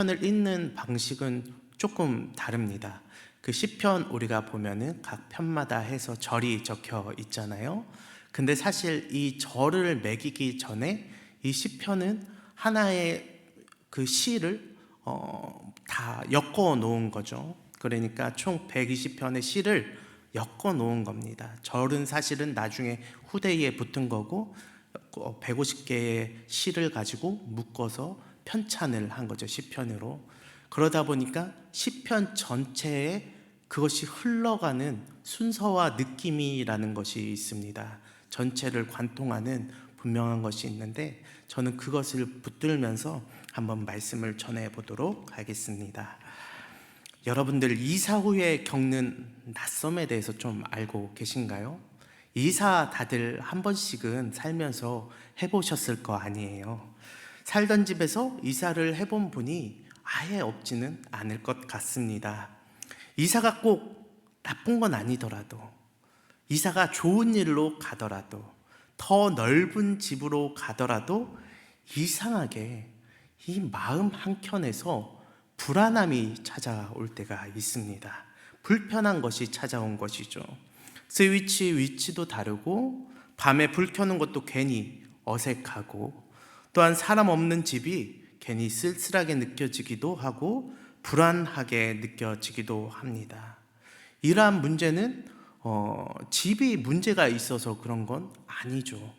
시편을 읽는 방식은 조금 다릅니다. 그 시편 우리가 보면은 각 편마다 해서 절이 적혀 있잖아요. 근데 사실 이 절을 매기기 전에 이 시편은 하나의 그 시를 다 엮어 놓은 거죠. 그러니까 총 120편의 시를 엮어 놓은 겁니다. 절은 사실은 나중에 후대에 붙은 거고 150개의 시를 가지고 묶어서 편찬을 한 거죠. 시편으로. 그러다 보니까 시편 전체에 그것이 흘러가는 순서와 느낌이라는 것이 있습니다. 전체를 관통하는 분명한 것이 있는데 저는 그것을 붙들면서 한번 말씀을 전해 보도록 하겠습니다. 여러분들 이사 후에 겪는 낯섦에 대해서 좀 알고 계신가요? 이사 다들 한 번씩은 살면서 해보셨을 거 아니에요. 살던 집에서 이사를 해본 분이 아예 없지는 않을 것 같습니다. 이사가 꼭 나쁜 건 아니더라도, 이사가 좋은 일로 가더라도, 더 넓은 집으로 가더라도 이상하게 이 마음 한켠에서 불안함이 찾아올 때가 있습니다. 불편한 것이 찾아온 것이죠. 스위치 위치도 다르고 밤에 불 켜는 것도 괜히 어색하고 또한 사람 없는 집이 괜히 쓸쓸하게 느껴지기도 하고 불안하게 느껴지기도 합니다. 이러한 문제는 집이 문제가 있어서 그런 건 아니죠.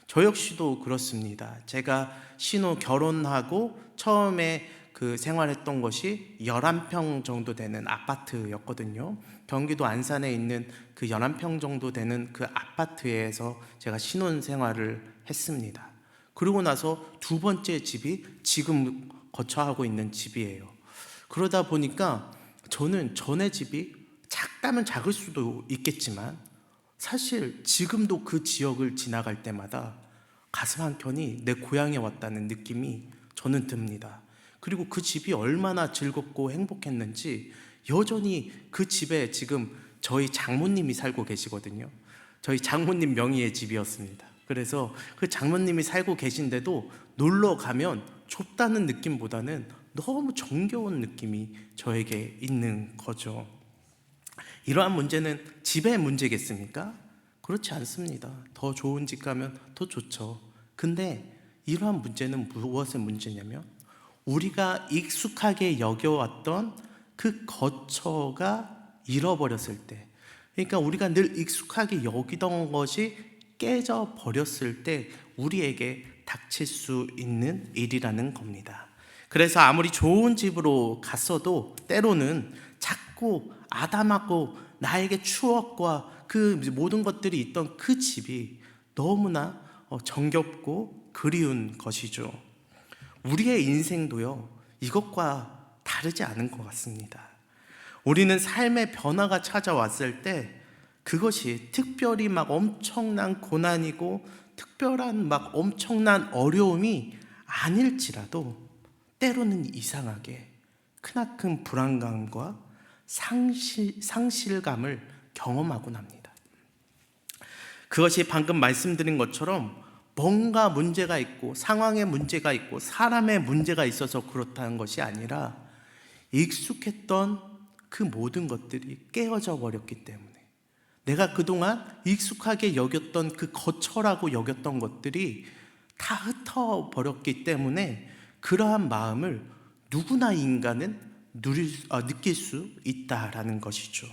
저 역시도 그렇습니다. 제가 신혼 결혼하고 처음에 그 생활했던 것이 11평 정도 되는 아파트였거든요. 경기도 안산에 있는 그 11평 정도 되는 그 아파트에서 제가 신혼 생활을 했습니다. 그러고 나서 두 번째 집이 지금 거처하고 있는 집이에요. 그러다 보니까 저는 전에 집이 작다면 작을 수도 있겠지만 사실 지금도 그 지역을 지나갈 때마다 가슴 한켠이 내 고향에 왔다는 느낌이 저는 듭니다. 그리고 그 집이 얼마나 즐겁고 행복했는지 여전히 그 집에 지금 저희 장모님이 살고 계시거든요. 저희 장모님 명의의 집이었습니다. 그래서 그 장모님이 살고 계신데도 놀러 가면 좁다는 느낌보다는 너무 정겨운 느낌이 저에게 있는 거죠. 이러한 문제는 집의 문제겠습니까? 그렇지 않습니다. 더 좋은 집 가면 더 좋죠. 근데 이러한 문제는 무엇의 문제냐면 우리가 익숙하게 여겨왔던 그 거처가 잃어버렸을 때, 그러니까 우리가 늘 익숙하게 여기던 것이 깨져 버렸을 때 우리에게 닥칠 수 있는 일이라는 겁니다. 그래서 아무리 좋은 집으로 갔어도 때로는 작고 아담하고 나에게 추억과 그 모든 것들이 있던 그 집이 너무나 정겹고 그리운 것이죠. 우리의 인생도요, 이것과 다르지 않은 것 같습니다. 우리는 삶의 변화가 찾아왔을 때 그것이 특별히 막 엄청난 고난이고 특별한 막 엄청난 어려움이 아닐지라도 때로는 이상하게 크나큰 불안감과 상실감을 경험하곤 합니다. 그것이 방금 말씀드린 것처럼 뭔가 문제가 있고 상황에 문제가 있고 사람의 문제가 있어서 그렇다는 것이 아니라 익숙했던 그 모든 것들이 깨어져 버렸기 때문에 내가 그동안 익숙하게 여겼던 그 거처라고 여겼던 것들이 다 흩어버렸기 때문에 그러한 마음을 누구나 인간은 느낄 수 있다라는 것이죠.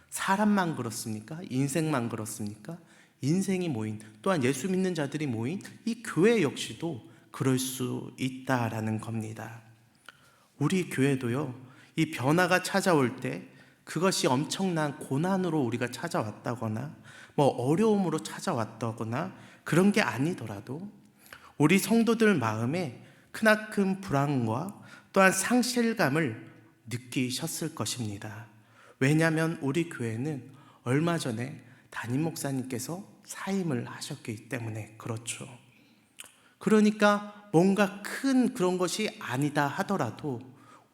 사람만 그렇습니까? 인생만 그렇습니까? 인생이 모인, 또한 예수 믿는 자들이 모인 이 교회 역시도 그럴 수 있다라는 겁니다. 우리 교회도요, 이 변화가 찾아올 때 그것이 엄청난 고난으로 우리가 찾아왔다거나 뭐 어려움으로 찾아왔다거나 그런 게 아니더라도 우리 성도들 마음에 크나큰 불안과 또한 상실감을 느끼셨을 것입니다. 왜냐하면 우리 교회는 얼마 전에 담임 목사님께서 사임을 하셨기 때문에 그렇죠. 그러니까 뭔가 큰 그런 것이 아니다 하더라도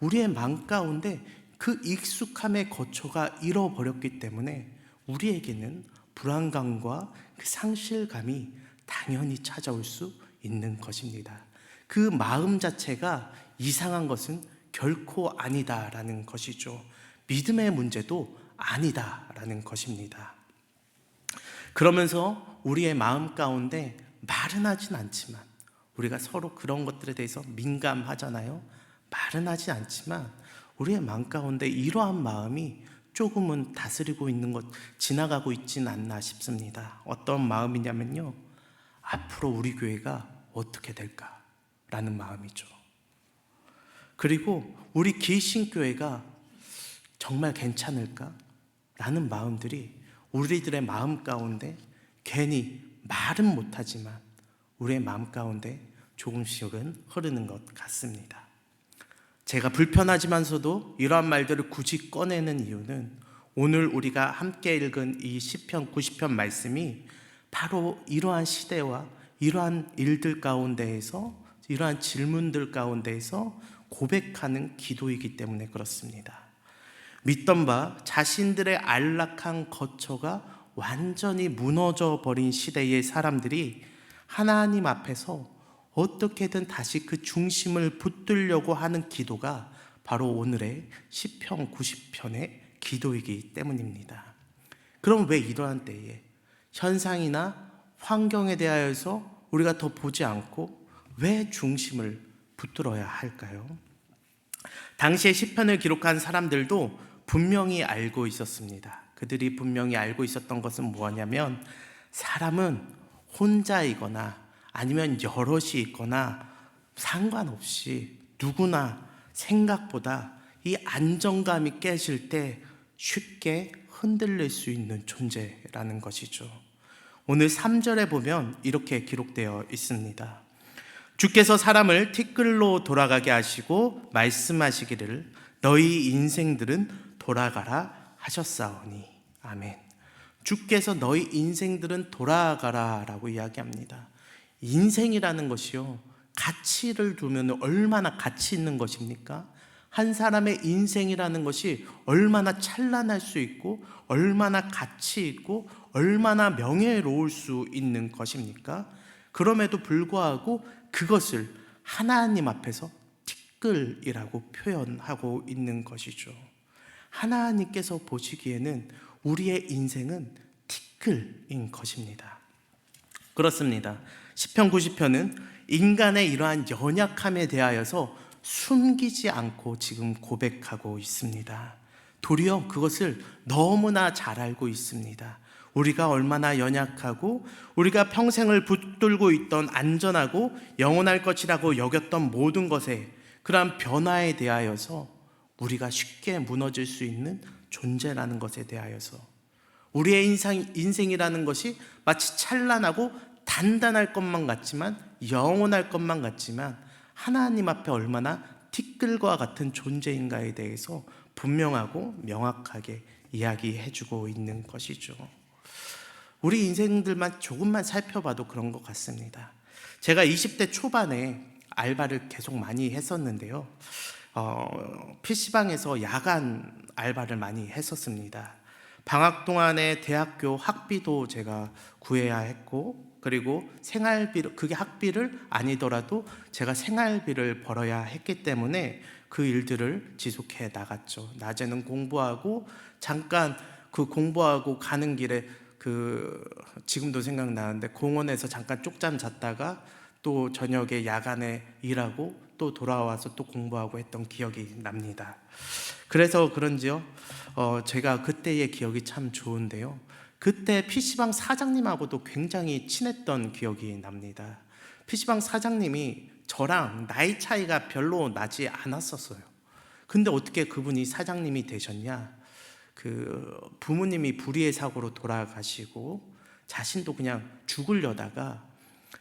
우리의 마음 가운데 그 익숙함의 거처가 잃어버렸기 때문에 우리에게는 불안감과 그 상실감이 당연히 찾아올 수 있는 것입니다. 그 마음 자체가 이상한 것은 결코 아니다라는 것이죠. 믿음의 문제도 아니다라는 것입니다. 그러면서 우리의 마음 가운데 말은 하진 않지만, 우리가 서로 그런 것들에 대해서 민감하잖아요. 말은 하지 않지만 우리의 마음 가운데 이러한 마음이 조금은 다스리고 있는 것, 지나가고 있진 않나 싶습니다. 어떤 마음이냐면요, 앞으로 우리 교회가 어떻게 될까? 라는 마음이죠. 그리고 우리 기신교회가 정말 괜찮을까? 라는 마음들이 우리들의 마음 가운데 괜히 말은 못하지만 우리의 마음 가운데 조금씩은 흐르는 것 같습니다. 제가 불편하지만서도 이러한 말들을 굳이 꺼내는 이유는 오늘 우리가 함께 읽은 이 시편 90편 말씀이 바로 이러한 시대와 이러한 일들 가운데에서, 이러한 질문들 가운데에서 고백하는 기도이기 때문에 그렇습니다. 믿던 바 자신들의 안락한 거처가 완전히 무너져 버린 시대의 사람들이 하나님 앞에서 어떻게든 다시 그 중심을 붙들려고 하는 기도가 바로 오늘의 시편 90편의 기도이기 때문입니다. 그럼 왜 이러한 때에 현상이나 환경에 대하여서 우리가 더 보지 않고 왜 중심을 붙들어야 할까요? 당시에 시편을 기록한 사람들도 분명히 알고 있었습니다. 그들이 분명히 알고 있었던 것은 뭐냐면, 사람은 혼자이거나 아니면 여럿이 있거나 상관없이 누구나 생각보다 이 안정감이 깨질 때 쉽게 흔들릴 수 있는 존재라는 것이죠. 오늘 3절에 보면 이렇게 기록되어 있습니다. 주께서 사람을 티끌로 돌아가게 하시고 말씀하시기를 너희 인생들은 돌아가라 하셨사오니. 아멘. 주께서 너희 인생들은 돌아가라 라고 이야기합니다. 인생이라는 것이요, 가치를 두면 얼마나 가치 있는 것입니까? 한 사람의 인생이라는 것이 얼마나 찬란할 수 있고 얼마나 가치 있고 얼마나 명예로울 수 있는 것입니까? 그럼에도 불구하고 그것을 하나님 앞에서 티끌이라고 표현하고 있는 것이죠. 하나님께서 보시기에는 우리의 인생은 티끌인 것입니다. 그렇습니다. 시편 90편은 인간의 이러한 연약함에 대하여서 숨기지 않고 지금 고백하고 있습니다. 도리어 그것을 너무나 잘 알고 있습니다. 우리가 얼마나 연약하고 우리가 평생을 붙들고 있던 안전하고 영원할 것이라고 여겼던 모든 것에, 그러한 변화에 대하여서 우리가 쉽게 무너질 수 있는 존재라는 것에 대하여서, 우리의 인생이라는 것이 마치 찬란하고 단단할 것만 같지만, 영원할 것만 같지만 하나님 앞에 얼마나 티끌과 같은 존재인가에 대해서 분명하고 명확하게 이야기해주고 있는 것이죠. 우리 인생들만 조금만 살펴봐도 그런 것 같습니다. 제가 20대 초반에 알바를 계속 많이 했었는데요, PC방에서 야간 알바를 많이 했었습니다. 방학 동안에 대학교 학비도 제가 구해야 했고, 그리고 생활비를, 그게 학비를 아니더라도 제가 생활비를 벌어야 했기 때문에 그 일들을 지속해 나갔죠. 낮에는 공부하고, 잠깐 그 공부하고 가는 길에 지금도 생각나는데 공원에서 잠깐 쪽잠 잤다가 또 저녁에 야간에 일하고 또 돌아와서 또 공부하고 했던 기억이 납니다. 그래서 그런지요, 제가 그때의 기억이 참 좋은데요, 그때 PC방 사장님하고도 굉장히 친했던 기억이 납니다. PC방 사장님이 저랑 나이 차이가 별로 나지 않았었어요. 근데 어떻게 그분이 사장님이 되셨냐? 부모님이 불의의 사고로 돌아가시고 자신도 그냥 죽으려다가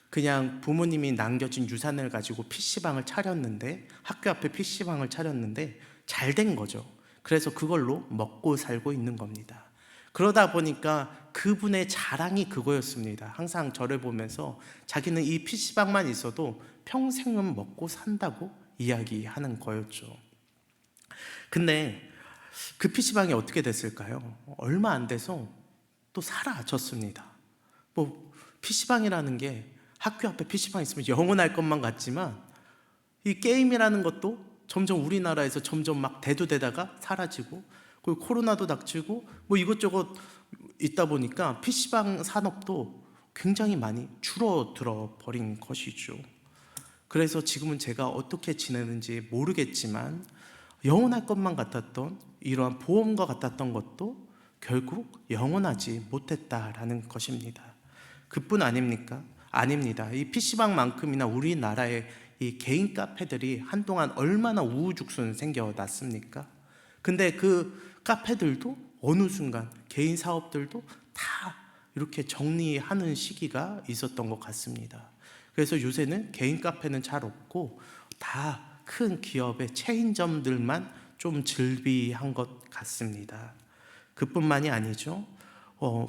그냥 부모님이 남겨진 유산을 가지고 PC방을 차렸는데, 학교 앞에 PC방을 차렸는데 잘 된 거죠. 그래서 그걸로 먹고 살고 있는 겁니다. 그러다 보니까 그분의 자랑이 그거였습니다. 항상 저를 보면서 자기는 이 PC방만 있어도 평생은 먹고 산다고 이야기하는 거였죠. 근데 그 PC방이 어떻게 됐을까요? 얼마 안 돼서 또 사라졌습니다. PC방이라는 게 학교 앞에 PC방 있으면 영원할 것만 같지만 이 게임이라는 것도 점점 우리나라에서 점점 막 대두되다가 사라지고, 그리고 코로나도 닥치고 뭐 이것저것 있다 보니까 PC방 산업도 굉장히 많이 줄어들어 버린 것이죠. 그래서 지금은 제가 어떻게 지내는지 모르겠지만 영원할 것만 같았던 이러한 보험과 같았던 것도 결국 영원하지 못했다라는 것입니다. 그뿐 아닙니까? 아닙니다. 이 PC방만큼이나 우리나라의 이 개인 카페들이 한동안 얼마나 우후죽순 생겨났습니까? 근데 그 카페들도 어느 순간 개인 사업들도 다 이렇게 정리하는 시기가 있었던 것 같습니다. 그래서 요새는 개인 카페는 잘 없고 다 큰 기업의 체인점들만 좀 즐비한 것 같습니다. 그뿐만이 아니죠.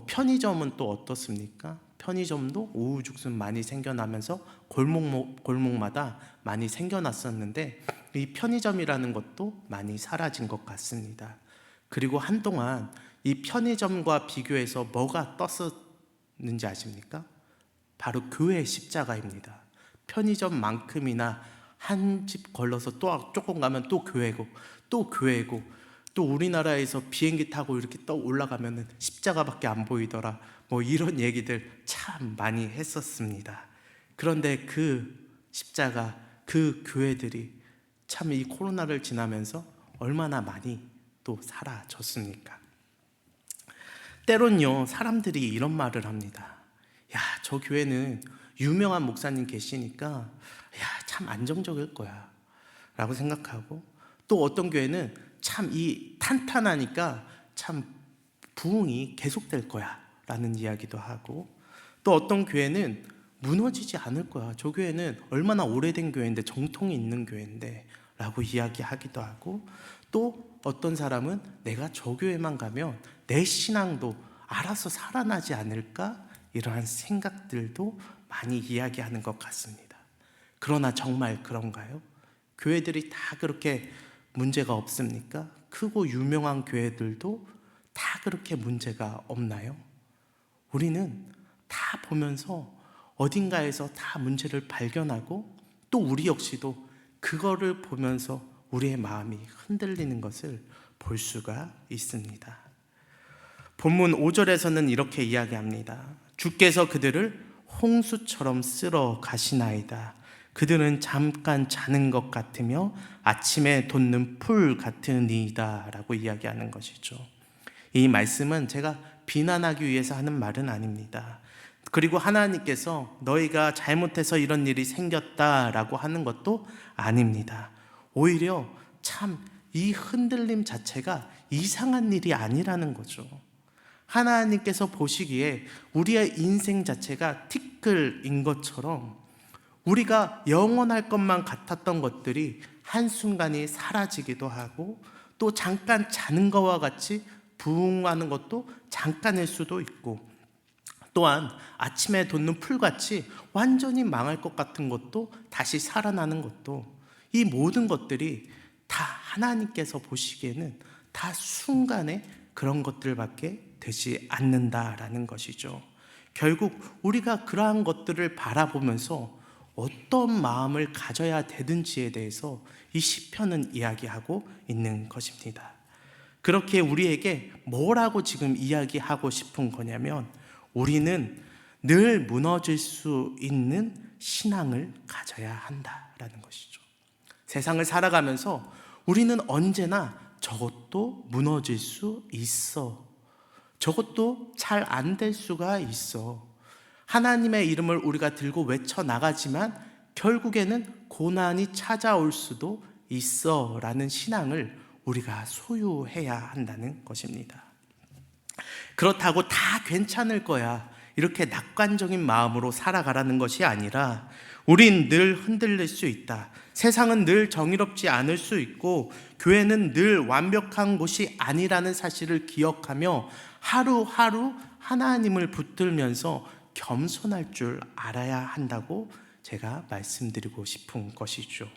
편의점은 또 어떻습니까? 편의점도 우후죽순 많이 생겨나면서 골목마다 많이 생겨났었는데 이 편의점이라는 것도 많이 사라진 것 같습니다. 그리고 한동안 이 편의점과 비교해서 뭐가 떴었는지 아십니까? 바로 교회 십자가입니다. 편의점만큼이나 한 집 걸러서 또 조금 가면 또 교회고 또 교회고, 또 우리나라에서 비행기 타고 이렇게 떠 올라가면 십자가밖에 안 보이더라, 뭐 이런 얘기들 참 많이 했었습니다. 그런데 그 십자가, 그 교회들이 참 이 코로나를 지나면서 얼마나 많이 또 사라졌습니까? 때론요, 사람들이 이런 말을 합니다. 야, 저 교회는 유명한 목사님 계시니까 참 안정적일 거야 라고 생각하고, 또 어떤 교회는 참 이 탄탄하니까 참 부흥이 계속될 거야 라는 이야기도 하고, 또 어떤 교회는 무너지지 않을 거야, 저 교회는 얼마나 오래된 교회인데, 정통이 있는 교회인데 라고 이야기하기도 하고, 또 어떤 사람은 내가 저 교회만 가면 내 신앙도 알아서 살아나지 않을까, 이러한 생각들도 많이 이야기하는 것 같습니다. 그러나 정말 그런가요? 교회들이 다 그렇게 문제가 없습니까? 크고 유명한 교회들도 다 그렇게 문제가 없나요? 우리는 다 보면서 어딘가에서 다 문제를 발견하고, 또 우리 역시도 그거를 보면서 우리의 마음이 흔들리는 것을 볼 수가 있습니다. 본문 5절에서는 이렇게 이야기합니다. 주께서 그들을 홍수처럼 쓸어 가시나이다. 그들은 잠깐 자는 것 같으며 아침에 돋는 풀 같으니이다 라고 이야기하는 것이죠. 이 말씀은 제가 비난하기 위해서 하는 말은 아닙니다. 그리고 하나님께서 너희가 잘못해서 이런 일이 생겼다라고 하는 것도 아닙니다. 오히려 참 이 흔들림 자체가 이상한 일이 아니라는 거죠. 하나님께서 보시기에 우리의 인생 자체가 티끌인 것처럼 우리가 영원할 것만 같았던 것들이 한순간이 사라지기도 하고, 또 잠깐 자는 것과 같이 부흥하는 것도 잠깐일 수도 있고, 또한 아침에 돋는 풀같이 완전히 망할 것 같은 것도 다시 살아나는 것도, 이 모든 것들이 다 하나님께서 보시기에는 다 순간에 그런 것들밖에 되지 않는다라는 것이죠. 결국 우리가 그러한 것들을 바라보면서 어떤 마음을 가져야 되는지에 대해서 이 시편은 이야기하고 있는 것입니다. 그렇게 우리에게 뭐라고 지금 이야기하고 싶은 거냐면, 우리는 늘 무너질 수 있는 신앙을 가져야 한다라는 것이죠. 세상을 살아가면서 우리는 언제나 저것도 무너질 수 있어, 저것도 잘 안 될 수가 있어, 하나님의 이름을 우리가 들고 외쳐나가지만 결국에는 고난이 찾아올 수도 있어 라는 신앙을 우리가 소유해야 한다는 것입니다. 그렇다고 다 괜찮을 거야, 이렇게 낙관적인 마음으로 살아가라는 것이 아니라, 우린 늘 흔들릴 수 있다, 세상은 늘 정의롭지 않을 수 있고, 교회는 늘 완벽한 곳이 아니라는 사실을 기억하며 하루하루 하나님을 붙들면서 겸손할 줄 알아야 한다고 제가 말씀드리고 싶은 것이죠.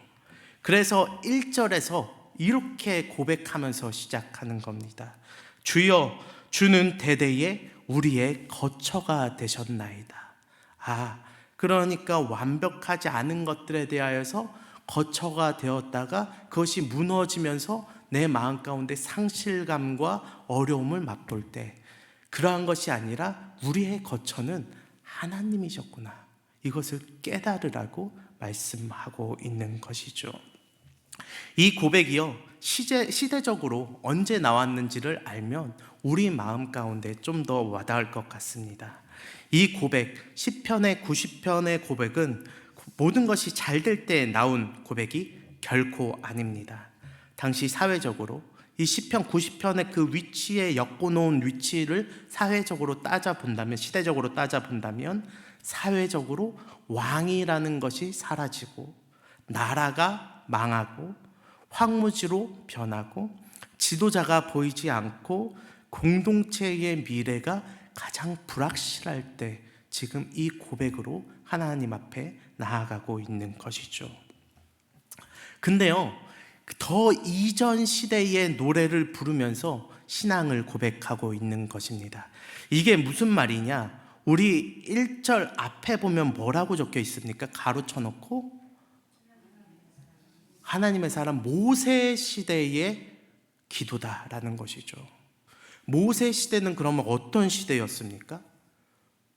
그래서 1절에서 이렇게 고백하면서 시작하는 겁니다. 주여, 주는 대대에 우리의 거처가 되셨나이다. 그러니까 완벽하지 않은 것들에 대하여서 거처가 되었다가 그것이 무너지면서 내 마음 가운데 상실감과 어려움을 맛볼 때, 그러한 것이 아니라 우리의 거처는 하나님이셨구나, 이것을 깨달으라고 말씀하고 있는 것이죠. 이 고백이요, 시대적으로 언제 나왔는지를 알면 우리 마음 가운데 좀 더 와닿을 것 같습니다. 이 고백, 시편의 90편의 고백은 모든 것이 잘 될 때 나온 고백이 결코 아닙니다. 당시 사회적으로 이 시편 90편의 그 위치에 엮어놓은 위치를 사회적으로 따져본다면, 시대적으로 따져본다면 사회적으로 왕이라는 것이 사라지고 나라가 망하고 황무지로 변하고 지도자가 보이지 않고 공동체의 미래가 가장 불확실할 때 지금 이 고백으로 하나님 앞에 나아가고 있는 것이죠. 근데요, 더 이전 시대의 노래를 부르면서 신앙을 고백하고 있는 것입니다. 이게 무슨 말이냐? 우리 1절 앞에 보면 뭐라고 적혀 있습니까? 가로쳐 놓고 하나님의 사람 모세 시대의 기도다라는 것이죠. 모세 시대는 그러면 어떤 시대였습니까?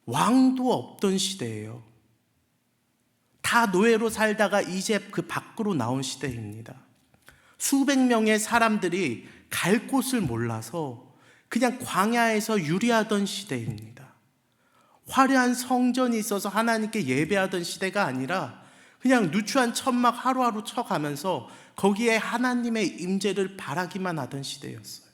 왕도 없던 시대예요. 다 노예로 살다가 이제 그 밖으로 나온 시대입니다. 수백 명의 사람들이 갈 곳을 몰라서 그냥 광야에서 유리하던 시대입니다. 화려한 성전이 있어서 하나님께 예배하던 시대가 아니라 그냥 누추한 천막 하루하루 쳐가면서 거기에 하나님의 임재를 바라기만 하던 시대였어요.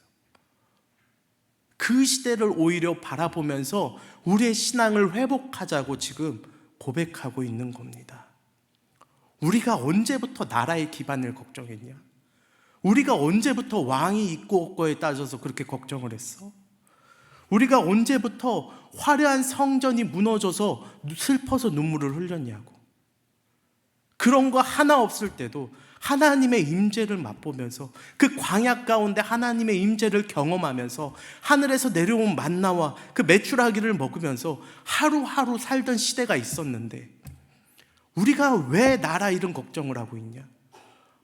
그 시대를 오히려 바라보면서 우리의 신앙을 회복하자고 지금 고백하고 있는 겁니다. 우리가 언제부터 나라의 기반을 걱정했냐? 우리가 언제부터 왕이 있고 없고에 따져서 그렇게 걱정을 했어? 우리가 언제부터 화려한 성전이 무너져서 슬퍼서 눈물을 흘렸냐고? 그런 거 하나 없을 때도 하나님의 임재를 맛보면서 그 광야 가운데 하나님의 임재를 경험하면서 하늘에서 내려온 만나와 그 메추라기를 먹으면서 하루하루 살던 시대가 있었는데 우리가 왜 나라 이런 걱정을 하고 있냐?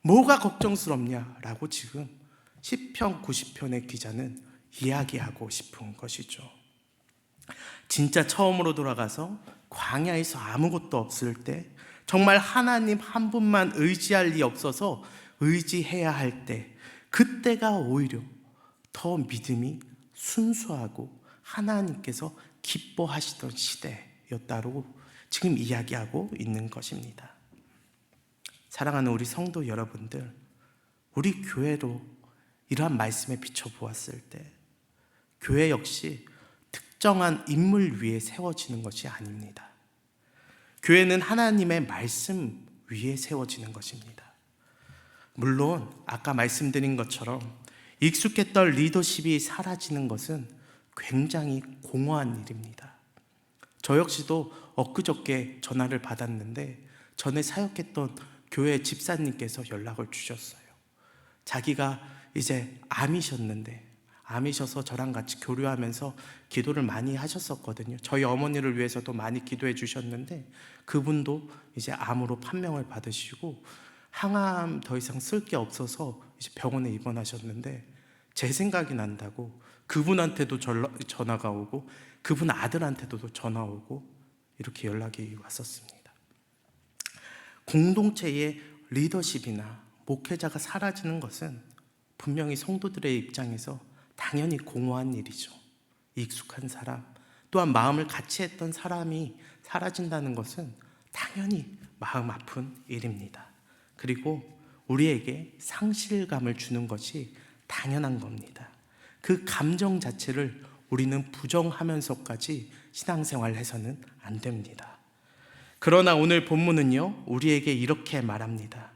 뭐가 걱정스럽냐라고 지금 시편 90편의 기자는 이야기하고 싶은 것이죠. 진짜 처음으로 돌아가서 광야에서 아무것도 없을 때, 정말 하나님 한 분만 의지할 리 없어서 의지해야 할 때, 그때가 오히려 더 믿음이 순수하고 하나님께서 기뻐하시던 시대였다고 지금 이야기하고 있는 것입니다. 사랑하는 우리 성도 여러분들, 우리 교회로 이러한 말씀에 비춰보았을 때 교회 역시 특정한 인물 위에 세워지는 것이 아닙니다. 교회는 하나님의 말씀 위에 세워지는 것입니다. 물론 아까 말씀드린 것처럼 익숙했던 리더십이 사라지는 것은 굉장히 공허한 일입니다. 저 역시도 엊그저께 전화를 받았는데 전에 사역했던 교회 집사님께서 연락을 주셨어요. 자기가 이제 암이셔서 저랑 같이 교류하면서 기도를 많이 하셨었거든요. 저희 어머니를 위해서도 많이 기도해 주셨는데 그분도 이제 암으로 판명을 받으시고 항암 더 이상 쓸 게 없어서 이제 병원에 입원하셨는데 제 생각이 난다고 그분한테도 전화가 오고 그분 아들한테도 전화 오고 이렇게 연락이 왔었습니다. 공동체의 리더십이나 목회자가 사라지는 것은 분명히 성도들의 입장에서 당연히 공허한 일이죠. 익숙한 사람, 또한 마음을 같이 했던 사람이 사라진다는 것은 당연히 마음 아픈 일입니다. 그리고 우리에게 상실감을 주는 것이 당연한 겁니다. 그 감정 자체를 우리는 부정하면서까지 신앙생활해서는 안 됩니다. 그러나 오늘 본문은요, 우리에게 이렇게 말합니다.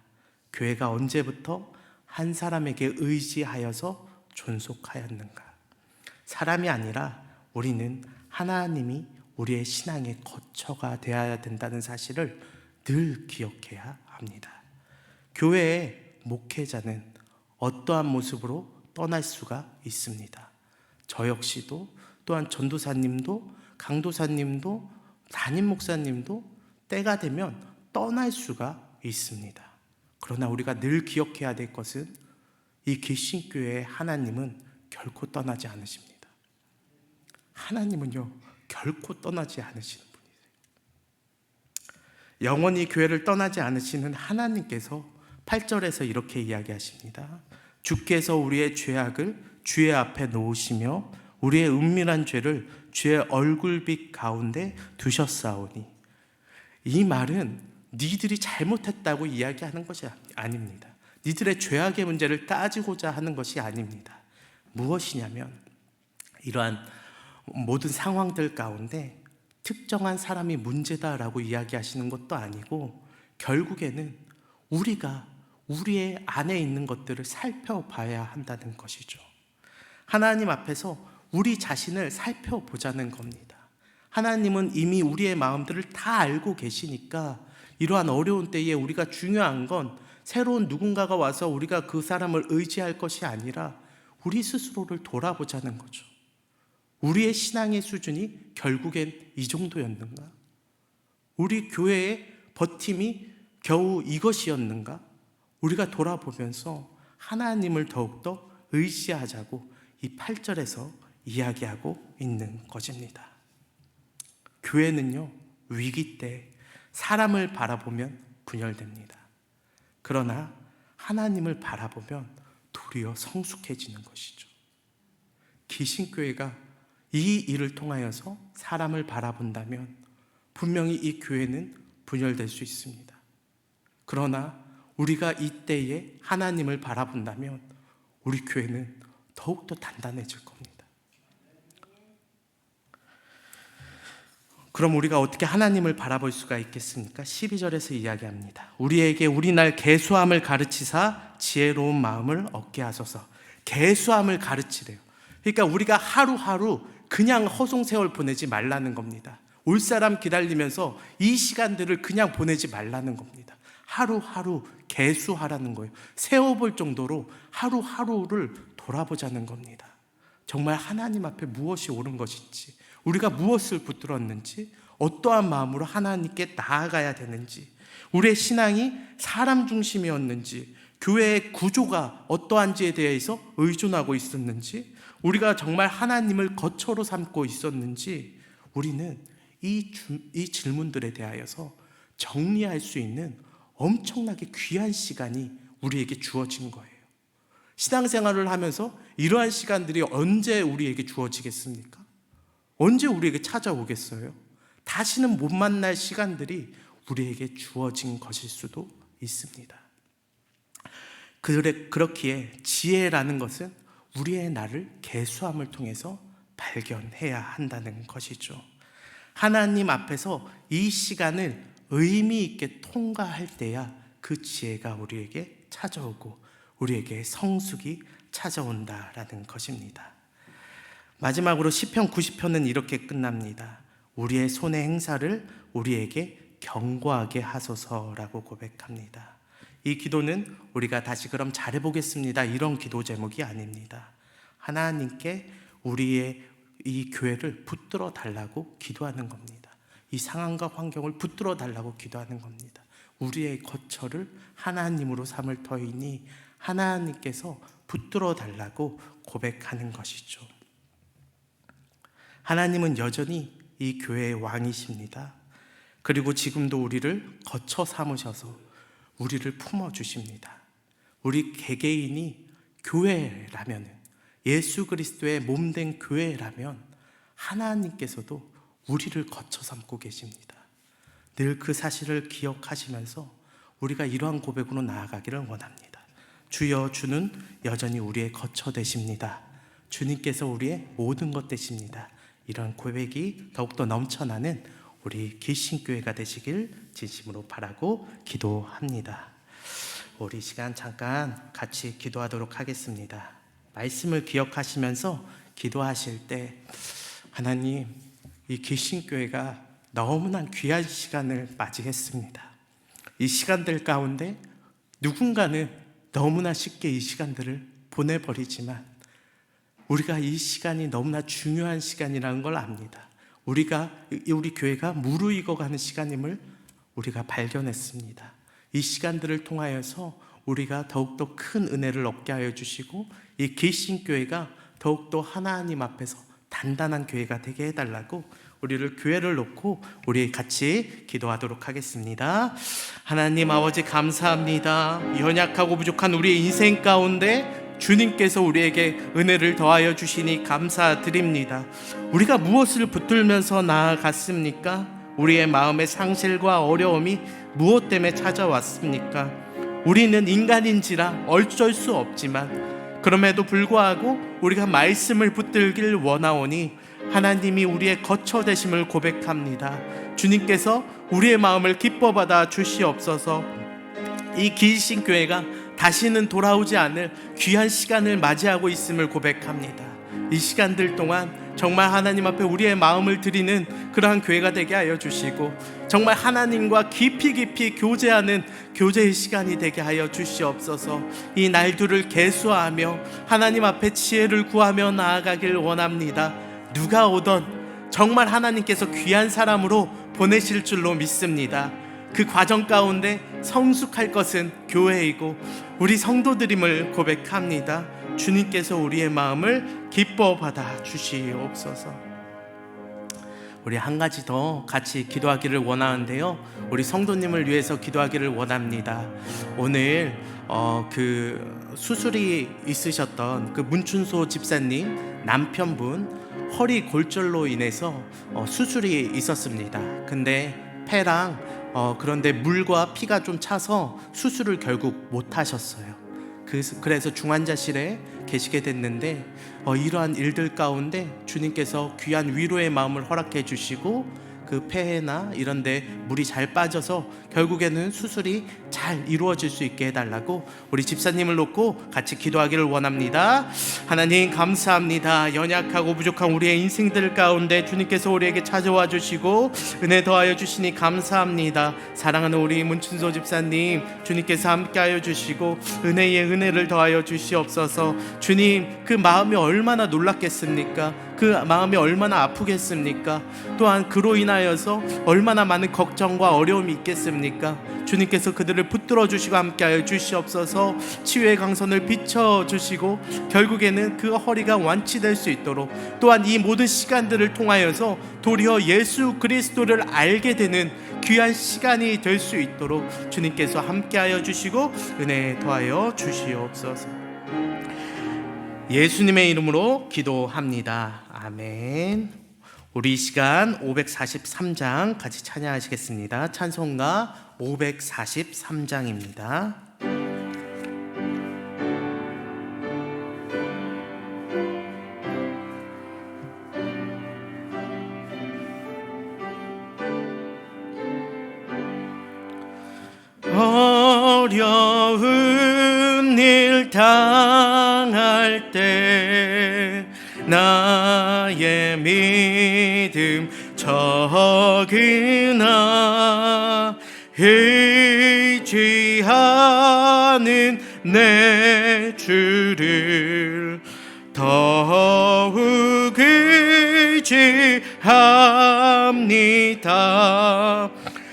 교회가 언제부터 한 사람에게 의지하여서 존속하였는가? 사람이 아니라 우리는 하나님이 우리의 신앙의 거처가 되어야 된다는 사실을 늘 기억해야 합니다. 교회의 목회자는 어떠한 모습으로 떠날 수가 있습니다. 저 역시도, 또한 전도사님도, 강도사님도, 담임 목사님도 때가 되면 떠날 수가 있습니다. 그러나 우리가 늘 기억해야 될 것은 이 개신교회의 하나님은 결코 떠나지 않으십니다. 하나님은요, 결코 떠나지 않으시는 분이세요. 영원히 교회를 떠나지 않으시는 하나님께서 8절에서 이렇게 이야기하십니다. 주께서 우리의 죄악을 주의 앞에 놓으시며 우리의 은밀한 죄를 주의 얼굴빛 가운데 두셨사오니. 이 말은 니들이 잘못했다고 이야기하는 것이 아닙니다. 니들의 죄악의 문제를 따지고자 하는 것이 아닙니다. 무엇이냐면 이러한 모든 상황들 가운데 특정한 사람이 문제다라고 이야기하시는 것도 아니고, 결국에는 우리가 우리의 안에 있는 것들을 살펴봐야 한다는 것이죠. 하나님 앞에서 우리 자신을 살펴보자는 겁니다. 하나님은 이미 우리의 마음들을 다 알고 계시니까 이러한 어려운 때에 우리가 중요한 건 새로운 누군가가 와서 우리가 그 사람을 의지할 것이 아니라 우리 스스로를 돌아보자는 거죠. 우리의 신앙의 수준이 결국엔 이 정도였는가? 우리 교회의 버팀이 겨우 이것이었는가? 우리가 돌아보면서 하나님을 더욱더 의지하자고 이 8절에서 이야기하고 있는 것입니다. 교회는요, 위기 때 사람을 바라보면 분열됩니다. 그러나 하나님을 바라보면 도리어 성숙해지는 것이죠. 기신교회가 이 일을 통하여서 사람을 바라본다면 분명히 이 교회는 분열될 수 있습니다. 그러나 우리가 이때에 하나님을 바라본다면 우리 교회는 더욱더 단단해질 겁니다. 그럼 우리가 어떻게 하나님을 바라볼 수가 있겠습니까? 12절에서 이야기합니다. 우리에게 우리날 계수함을 가르치사 지혜로운 마음을 얻게 하소서. 계수함을 가르치래요. 그러니까 우리가 하루하루 그냥 허송세월 보내지 말라는 겁니다. 올 사람 기다리면서 이 시간들을 그냥 보내지 말라는 겁니다. 하루하루 계수하라는 거예요. 세워볼 정도로 하루하루를 돌아보자는 겁니다. 정말 하나님 앞에 무엇이 옳은 것인지, 우리가 무엇을 붙들었는지, 어떠한 마음으로 하나님께 나아가야 되는지, 우리의 신앙이 사람 중심이었는지, 교회의 구조가 어떠한지에 대해서 의존하고 있었는지, 우리가 정말 하나님을 거처로 삼고 있었는지, 우리는 이 질문들에 대하여서 정리할 수 있는 엄청나게 귀한 시간이 우리에게 주어진 거예요. 신앙생활을 하면서 이러한 시간들이 언제 우리에게 주어지겠습니까? 언제 우리에게 찾아오겠어요? 다시는 못 만날 시간들이 우리에게 주어진 것일 수도 있습니다. 그렇기에 지혜라는 것은 우리의 나를 계수함을 통해서 발견해야 한다는 것이죠. 하나님 앞에서 이 시간을 의미 있게 통과할 때야 그 지혜가 우리에게 찾아오고 우리에게 성숙이 찾아온다라는 것입니다. 마지막으로 시편 90편은 이렇게 끝납니다. 우리의 손의 행사를 우리에게 경고하게 하소서라고 고백합니다. 이 기도는 우리가 다시 그럼 잘해보겠습니다, 이런 기도 제목이 아닙니다. 하나님께 우리의 이 교회를 붙들어 달라고 기도하는 겁니다. 이 상황과 환경을 붙들어 달라고 기도하는 겁니다. 우리의 거처를 하나님으로 삼을 터이니 하나님께서 붙들어 달라고 고백하는 것이죠. 하나님은 여전히 이 교회의 왕이십니다. 그리고 지금도 우리를 거처 삼으셔서 우리를 품어주십니다. 우리 개개인이 교회라면, 예수 그리스도의 몸된 교회라면 하나님께서도 우리를 거처 삼고 계십니다. 늘 그 사실을 기억하시면서 우리가 이러한 고백으로 나아가기를 원합니다. 주여, 주는 여전히 우리의 거처 되십니다. 주님께서 우리의 모든 것 되십니다. 이런 고백이 더욱더 넘쳐나는 우리 기신교회가 되시길 진심으로 바라고 기도합니다. 우리 시간 잠깐 같이 기도하도록 하겠습니다. 말씀을 기억하시면서 기도하실 때, 하나님, 이 기신교회가 너무나 귀한 시간을 맞이했습니다. 이 시간들 가운데 누군가는 너무나 쉽게 이 시간들을 보내버리지만 우리가 이 시간이 너무나 중요한 시간이라는 걸 압니다. 우리 교회가 무르익어가는 시간임을 우리가 발견했습니다. 이 시간들을 통하여서 우리가 더욱더 큰 은혜를 얻게 하여 주시고 이 길신교회가 더욱더 하나님 앞에서 단단한 교회가 되게 해달라고 우리를 교회를 놓고 우리 같이 기도하도록 하겠습니다. 하나님 아버지 감사합니다. 연약하고 부족한 우리의 인생 가운데 주님께서 우리에게 은혜를 더하여 주시니 감사드립니다. 우리가 무엇을 붙들면서 나아갔습니까? 우리의 마음의 상실과 어려움이 무엇 때문에 찾아왔습니까? 우리는 인간인지라 어쩔 수 없지만 그럼에도 불구하고 우리가 말씀을 붙들길 원하오니 하나님이 우리의 거처 되심을 고백합니다. 주님께서 우리의 마음을 기뻐 받아 주시옵소서. 이 길신교회가 다시는 돌아오지 않을 귀한 시간을 맞이하고 있음을 고백합니다. 이 시간들 동안 정말 하나님 앞에 우리의 마음을 드리는 그러한 교회가 되게 하여 주시고 정말 하나님과 깊이 교제하는 교제의 시간이 되게 하여 주시옵소서. 이 날들을 계수하며 하나님 앞에 지혜를 구하며 나아가길 원합니다. 누가 오던 정말 하나님께서 귀한 사람으로 보내실 줄로 믿습니다. 그 과정 가운데 성숙할 것은 교회이고 우리 성도들임을 고백합니다. 주님께서 우리의 마음을 기뻐 받아 주시옵소서. 우리 한 가지 더 같이 기도하기를 원하는데요, 우리 성도님을 위해서 기도하기를 원합니다. 오늘 그 수술이 있으셨던 그 문춘소 집사님 남편분 허리 골절로 인해서 수술이 있었습니다. 근데 폐랑 그런데 물과 피가 좀 차서 수술을 결국 못 하셨어요. 그래서 중환자실에 계시게 됐는데 이러한 일들 가운데 주님께서 귀한 위로의 마음을 허락해 주시고 그 폐나 이런데 물이 잘 빠져서 결국에는 수술이 잘 이루어질 수 있게 해달라고 우리 집사님을 놓고 같이 기도하기를 원합니다. 하나님 감사합니다. 연약하고 부족한 우리의 인생들 가운데 주님께서 우리에게 찾아와 주시고 은혜 더하여 주시니 감사합니다. 사랑하는 우리 문춘소 집사님, 주님께서 함께하여 주시고 은혜의 은혜를 더하여 주시옵소서. 주님, 그 마음이 얼마나 놀랐겠습니까? 그 마음이 얼마나 아프겠습니까? 또한 그로 인하여서 얼마나 많은 걱정과 어려움이 있겠습니까? 주님께서 그들을 붙들어 주시고 함께하여 주시옵소서. 치유의 강선을 비춰주시고 결국에는 그 허리가 완치될 수 있도록, 또한 이 모든 시간들을 통하여서 도리어 예수 그리스도를 알게 되는 귀한 시간이 될 수 있도록 주님께서 함께하여 주시고 은혜 더하여 주시옵소서. 예수님의 이름으로 기도합니다. 아멘. 우리 이 시간 543장 같이 찬양하시겠습니다. 찬송가 543장입니다. 어려운 일 당할 때 나의 믿음 적으나 의지하는 내 주를 더욱 의지합니다.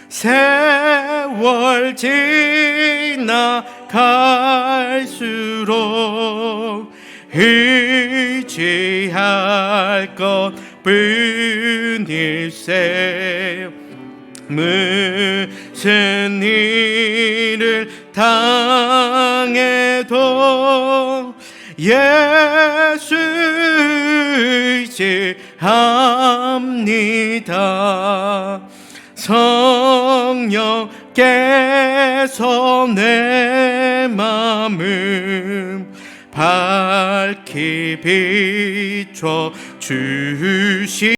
세월 지나갈수록 의지할 것 뿐일세. 무슨 일을 당해도 예수 의지합니다. 성령께서 내 마음 밝히 비춰 주시